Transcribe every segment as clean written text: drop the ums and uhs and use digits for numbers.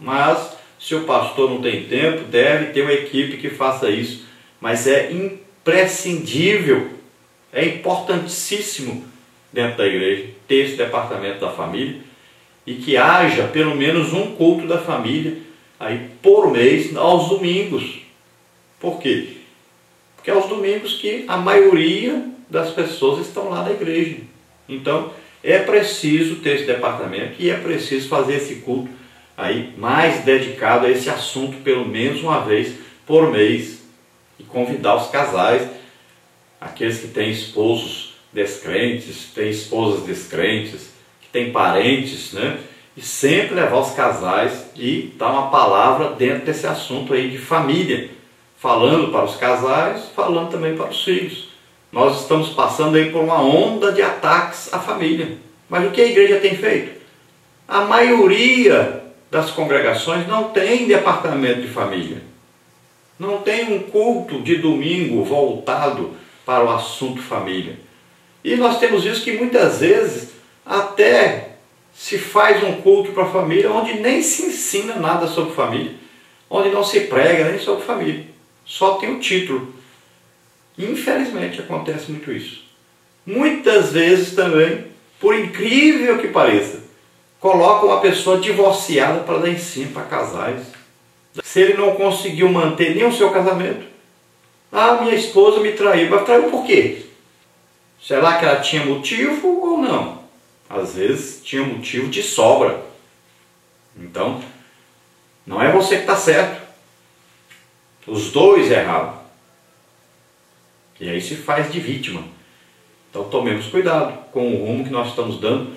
Mas se o pastor não tem tempo, deve ter uma equipe que faça isso. Mas é imprescindível, é importantíssimo dentro da igreja ter esse departamento da família e que haja pelo menos um culto da família aí por mês aos domingos. Por quê? Porque é aos domingos que a maioria das pessoas estão lá na igreja. Então é preciso ter esse departamento e é preciso fazer esse culto aí mais dedicado a esse assunto pelo menos uma vez por mês e convidar os casais, aqueles que têm esposos descrentes, têm esposas descrentes, que têm parentes, né? E sempre levar os casais e dar uma palavra dentro desse assunto aí de família, falando para os casais, falando também para os filhos. Nós estamos passando aí por uma onda de ataques à família. Mas o que a igreja tem feito? A maioria das congregações não tem departamento de família. Não tem um culto de domingo voltado para o assunto família. E nós temos visto que muitas vezes até se faz um culto para a família onde nem se ensina nada sobre família, onde não se prega nem sobre família. Só tem o título. Infelizmente acontece muito isso. Muitas vezes também, por incrível que pareça, colocam uma pessoa divorciada para dar ensino para casais. Se ele não conseguiu manter nem o seu casamento, minha esposa me traiu. Mas traiu por quê? Será que ela tinha motivo ou não? Às vezes tinha motivo de sobra. Então, não é você que está certo. Os dois erraram. E aí se faz de vítima. Então tomemos cuidado com o rumo que nós estamos dando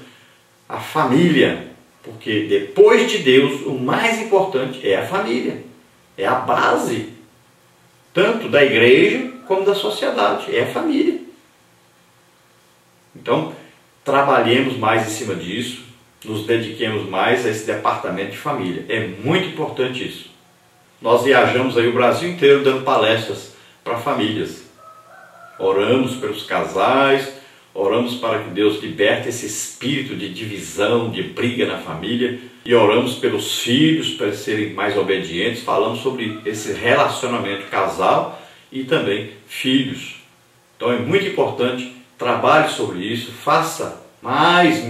à família. Porque depois de Deus, o mais importante é a família. É a base, tanto da igreja como da sociedade. É a família. Então, trabalhemos mais em cima disso, nos dediquemos mais a esse departamento de família. É muito importante isso. Nós viajamos aí o Brasil inteiro dando palestras para famílias. Oramos pelos casais, oramos para que Deus liberte esse espírito de divisão, de briga na família, e oramos pelos filhos para serem mais obedientes. Falamos sobre esse relacionamento casal e também filhos. Então é muito importante, trabalhe sobre isso, faça mais e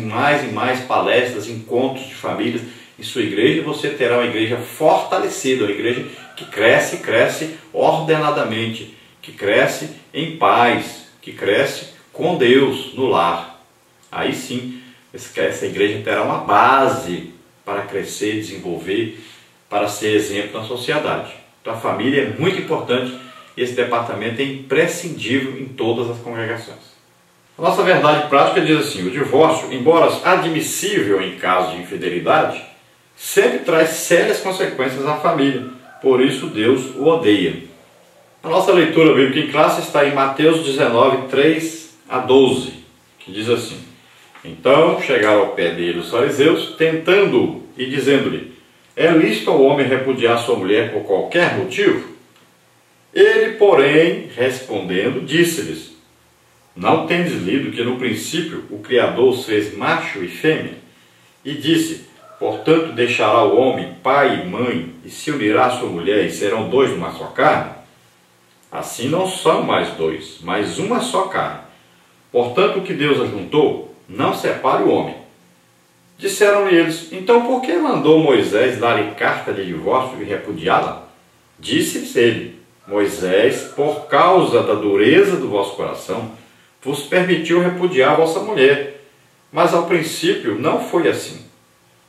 mais palestras, encontros de famílias em sua igreja. Você terá uma igreja fortalecida, uma igreja que cresce ordenadamente, que cresce em paz, que cresce com Deus no lar. Aí sim, essa igreja terá uma base para crescer, desenvolver, para ser exemplo na sociedade. Então a família é muito importante e esse departamento é imprescindível em todas as congregações. A nossa verdade prática diz assim: o divórcio, embora admissível em caso de infidelidade, sempre traz sérias consequências à família. Por isso Deus o odeia. A nossa leitura bíblica em classe está em Mateus 19, 3 a 12, que diz assim: então chegaram ao pé dele os fariseus, tentando-o e dizendo-lhe: é lícito ao homem repudiar sua mulher por qualquer motivo? Ele, porém, respondendo, disse-lhes: não tendes lido que no princípio o Criador os fez macho e fêmea? E disse: portanto deixará o homem pai e mãe, e se unirá à sua mulher, e serão dois numa só carne? Assim não são mais dois, mas uma só carne. Portanto, o que Deus ajuntou, não separe o homem. Disseram-lhe eles: então por que mandou Moisés dar-lhe carta de divórcio e repudiá-la? Disse-lhes ele: Moisés, por causa da dureza do vosso coração, vos permitiu repudiar a vossa mulher. Mas ao princípio não foi assim.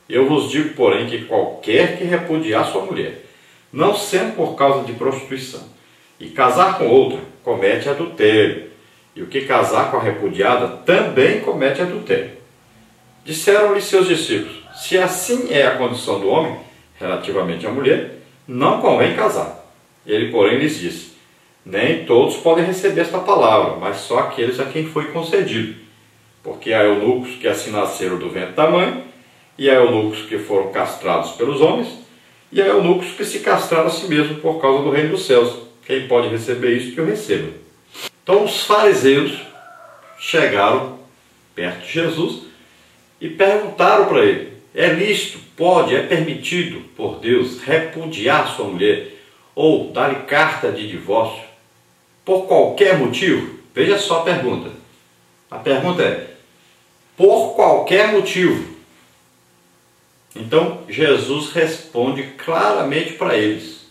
Eu vos digo, porém, que qualquer que repudiar sua mulher, não sendo por causa de prostituição, e casar com outra, comete adultério. E o que casar com a repudiada também comete adultério. Disseram-lhe seus discípulos: se assim é a condição do homem relativamente à mulher, não convém casar. Ele, porém, lhes disse: nem todos podem receber esta palavra, mas só aqueles a quem foi concedido. Porque há eunucos que assim nasceram do ventre da mãe, e há eunucos que foram castrados pelos homens, e há eunucos que se castraram a si mesmos por causa do reino dos céus. Quem pode receber isso, que eu receba. Então os fariseus chegaram perto de Jesus e perguntaram para ele: é lícito, pode, é permitido por Deus repudiar sua mulher ou dar-lhe carta de divórcio por qualquer motivo? Veja só a pergunta. A pergunta é, por qualquer motivo? Então, Jesus responde claramente para eles,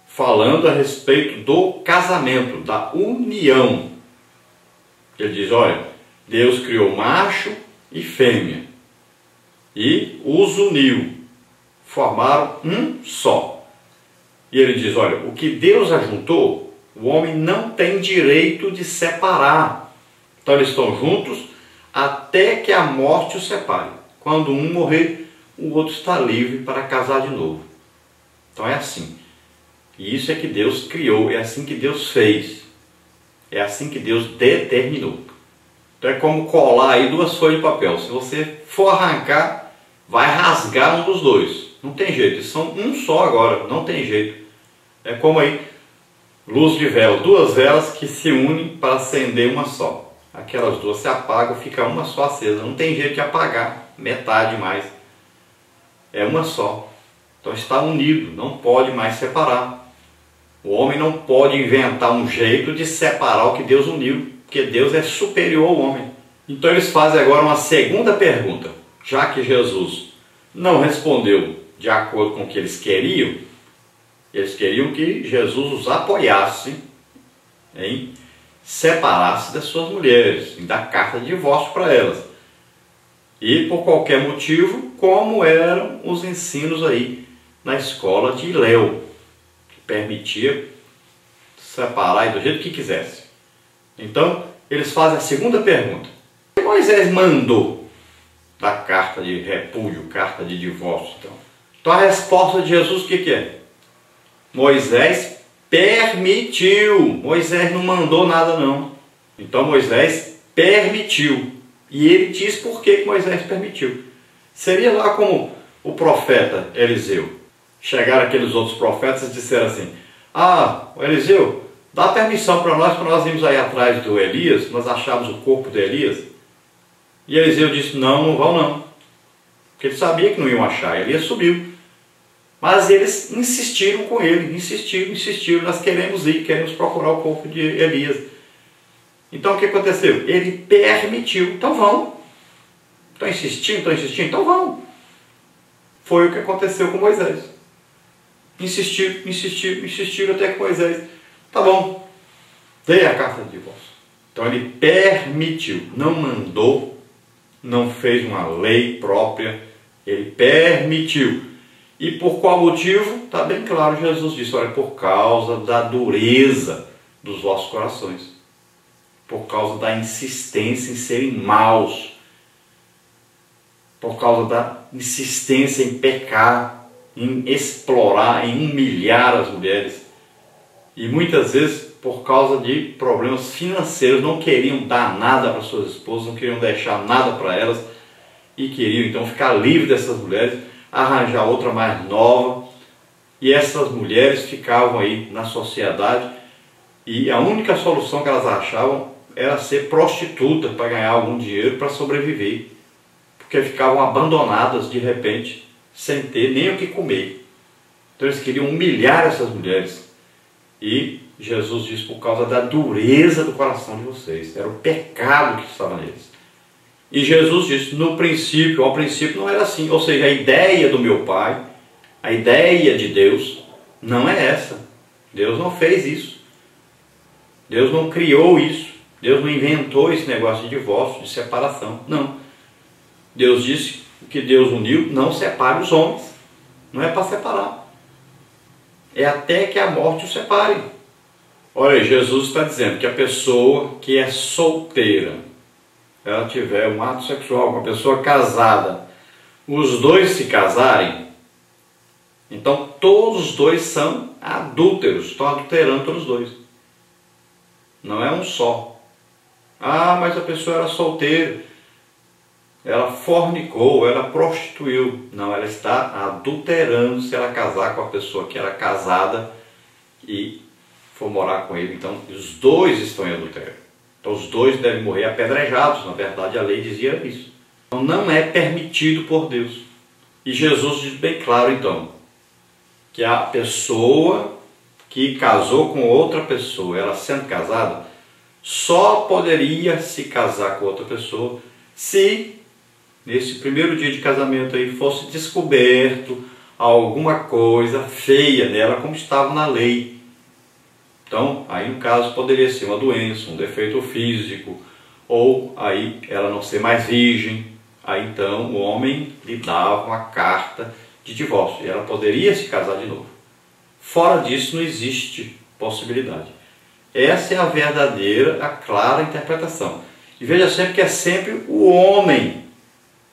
falando a respeito do casamento, da união. Ele diz, olha, Deus criou macho e fêmea e os uniu, formaram um só. E ele diz, olha, o que Deus ajuntou, o homem não tem direito de separar. Então eles estão juntos até que a morte os separe. Quando um morrer, o outro está livre para casar de novo. Então é assim. E isso é que Deus criou, é assim que Deus fez. É assim que Deus determinou. Então é como colar aí duas folhas de papel. Se você for arrancar, vai rasgar um dos dois. Não tem jeito, eles são um só agora, não tem jeito. É como aí, luz de vela, duas velas que se unem para acender uma só. Aquelas duas se apagam, fica uma só acesa. Não tem jeito de apagar, metade mais. É uma só. Então está unido, não pode mais separar. O homem não pode inventar um jeito de separar o que Deus uniu, porque Deus é superior ao homem. Então eles fazem agora uma segunda pergunta. Já que Jesus não respondeu de acordo com o que eles queriam que Jesus os apoiasse em separar-se das suas mulheres, em dar carta de divórcio para elas. E por qualquer motivo, como eram os ensinos aí na escola de Hilel, que permitia separar do jeito que quisesse. Então, eles fazem a segunda pergunta. O que Moisés mandou da carta de repúdio, carta de divórcio? Então a resposta de Jesus, o que é? Moisés permitiu. Moisés não mandou nada não. Então Moisés permitiu. E ele diz por que Moisés permitiu. Seria lá como o profeta Eliseu. Chegaram aqueles outros profetas e disseram assim, Eliseu, dá permissão para nós irmos aí atrás do Elias, nós achamos o corpo de Elias. E Eliseu disse, não vão não. Porque ele sabia que não iam achar, Elias subiu. Mas eles insistiram com ele, insistiram, nós queremos ir, queremos procurar o corpo de Elias. Então o que aconteceu? Ele permitiu, então vão. Estão insistindo, então vão. Foi o que aconteceu com Moisés. Insistiram até que Moisés, tá bom, dê a carta de divórcio. Então ele permitiu, não mandou, não fez uma lei própria, ele permitiu. E por qual motivo? Está bem claro, Jesus disse, olha, por causa da dureza dos vossos corações. Por causa da insistência em serem maus. Por causa da insistência em pecar, em explorar, em humilhar as mulheres. E muitas vezes por causa de problemas financeiros, não queriam dar nada para suas esposas, não queriam deixar nada para elas e queriam então ficar livre dessas mulheres, arranjar outra mais nova, e essas mulheres ficavam aí na sociedade e a única solução que elas achavam era ser prostituta para ganhar algum dinheiro para sobreviver, porque ficavam abandonadas de repente, sem ter nem o que comer. Então eles queriam humilhar essas mulheres. E Jesus diz, por causa da dureza do coração de vocês, era o pecado que estava neles. E Jesus disse, ao princípio não era assim, ou seja, a ideia do meu Pai, a ideia de Deus, não é essa. Deus não fez isso. Deus não criou isso. Deus não inventou esse negócio de divórcio, de separação. Não. Deus disse que Deus uniu, não separe os homens. Não é para separar. É até que a morte os separe. Olha, Jesus está dizendo que a pessoa que é solteira, ela tiver um ato sexual com uma pessoa casada, os dois se casarem, então todos os dois são adúlteros, estão adulterando todos os dois. Não é um só. Mas a pessoa era solteira, ela fornicou, ela prostituiu. Não, ela está adulterando se ela casar com a pessoa que era casada e for morar com ele. Então os dois estão em adultério. Então os dois devem morrer apedrejados. Na verdade a lei dizia isso. Então não é permitido por Deus. E Jesus diz bem claro então, que a pessoa que casou com outra pessoa, ela sendo casada, só poderia se casar com outra pessoa se nesse primeiro dia de casamento aí fosse descoberto alguma coisa feia nela, como estava na lei. Então, aí no caso poderia ser uma doença, um defeito físico, ou aí ela não ser mais virgem. Aí então o homem lhe dava uma carta de divórcio e ela poderia se casar de novo. Fora disso não existe possibilidade. Essa é a verdadeira, a clara interpretação. E veja sempre que é sempre o homem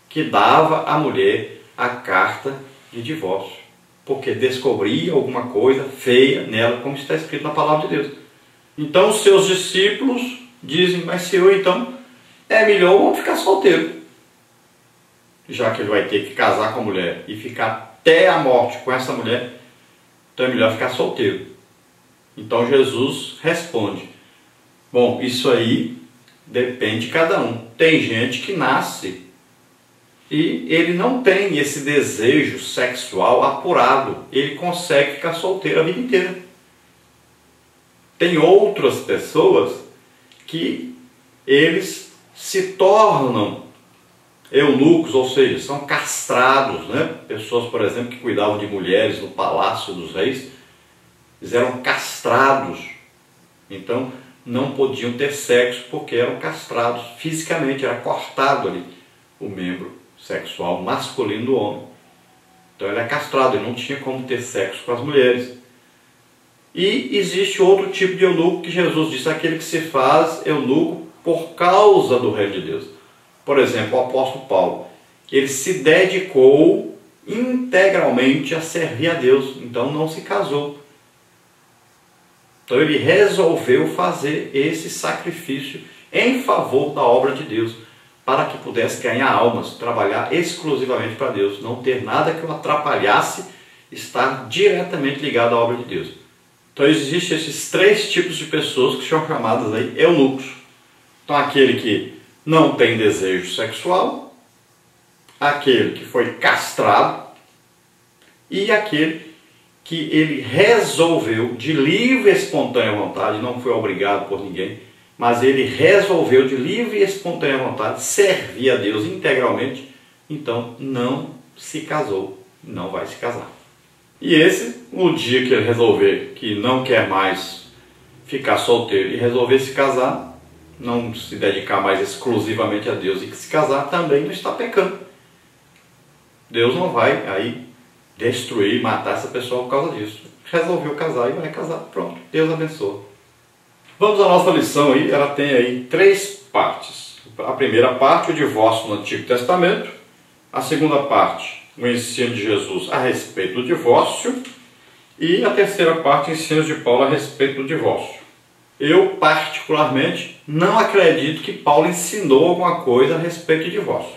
que dava à mulher a carta de divórcio, porque descobria alguma coisa feia nela, como está escrito na palavra de Deus. Então os seus discípulos dizem, mas Senhor, então é melhor o homem ficar solteiro, já que ele vai ter que casar com a mulher e ficar até a morte com essa mulher, então é melhor ficar solteiro. Então Jesus responde, bom, isso aí depende de cada um. Tem gente que nasce e ele não tem esse desejo sexual apurado, ele consegue ficar solteiro a vida inteira. Tem outras pessoas que eles se tornam eunucos, ou seja, são castrados, né? Pessoas, por exemplo, que cuidavam de mulheres no palácio dos reis, eles eram castrados, então não podiam ter sexo porque eram castrados fisicamente, era cortado ali o membro sexual masculino do homem. Então ele é castrado, ele não tinha como ter sexo com as mulheres. E existe outro tipo de eunuco que Jesus disse, aquele que se faz eunuco por causa do reino de Deus. Por exemplo, o apóstolo Paulo, ele se dedicou integralmente a servir a Deus, então não se casou. Então ele resolveu fazer esse sacrifício em favor da obra de Deus, para que pudesse ganhar almas, trabalhar exclusivamente para Deus, não ter nada que o atrapalhasse, estar diretamente ligado à obra de Deus. Então existem esses três tipos de pessoas que são chamadas aí eunucos. Então aquele que não tem desejo sexual, aquele que foi castrado e aquele que ele resolveu de livre e espontânea vontade, não foi obrigado por ninguém, mas ele resolveu de livre e espontânea vontade servir a Deus integralmente, então não se casou, não vai se casar. E esse, no dia que ele resolver que não quer mais ficar solteiro e resolver se casar, não se dedicar mais exclusivamente a Deus e que se casar, também não está pecando. Deus não vai aí destruir, matar essa pessoa por causa disso. Resolveu casar e vai casar, pronto, Deus abençoa. Vamos à nossa lição aí, ela tem aí três partes. A primeira parte, o divórcio no Antigo Testamento. A segunda parte, o ensino de Jesus a respeito do divórcio. E a terceira parte, ensinos de Paulo a respeito do divórcio. Eu, particularmente, não acredito que Paulo ensinou alguma coisa a respeito de divórcio.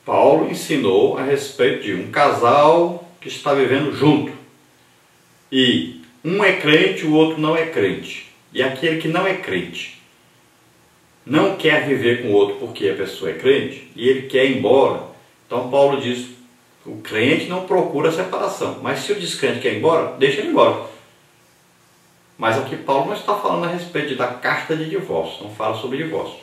Paulo ensinou a respeito de um casal que está vivendo junto. E um é crente, o outro não é crente. E aquele que não é crente não quer viver com o outro porque a pessoa é crente e ele quer ir embora. Então Paulo diz, o crente não procura separação. Mas se o descrente quer ir embora, deixa ele embora. Mas aqui Paulo não está falando a respeito da carta de divórcio, não fala sobre divórcio.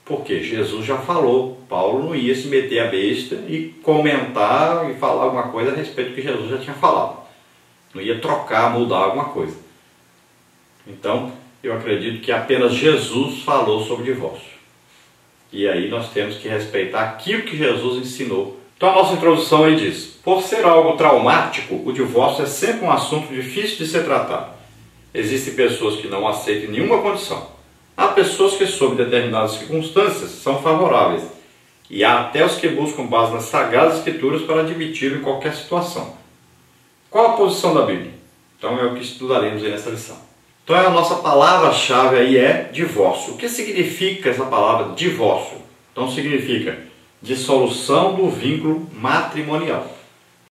Porque Jesus já falou, Paulo não ia se meter a besta e comentar e falar alguma coisa a respeito do que Jesus já tinha falado. Não ia trocar, mudar alguma coisa. Então, eu acredito que apenas Jesus falou sobre divórcio. E aí nós temos que respeitar aquilo que Jesus ensinou. Então a nossa introdução aí diz, por ser algo traumático, o divórcio é sempre um assunto difícil de ser tratado. Existem pessoas que não aceitam nenhuma condição. Há pessoas que, sob determinadas circunstâncias, são favoráveis. E há até os que buscam base nas Sagradas Escrituras para admiti-lo em qualquer situação. Qual a posição da Bíblia? Então é o que estudaremos aí nessa lição. Então a nossa palavra-chave aí é divórcio. O que significa essa palavra divórcio? Então significa dissolução do vínculo matrimonial.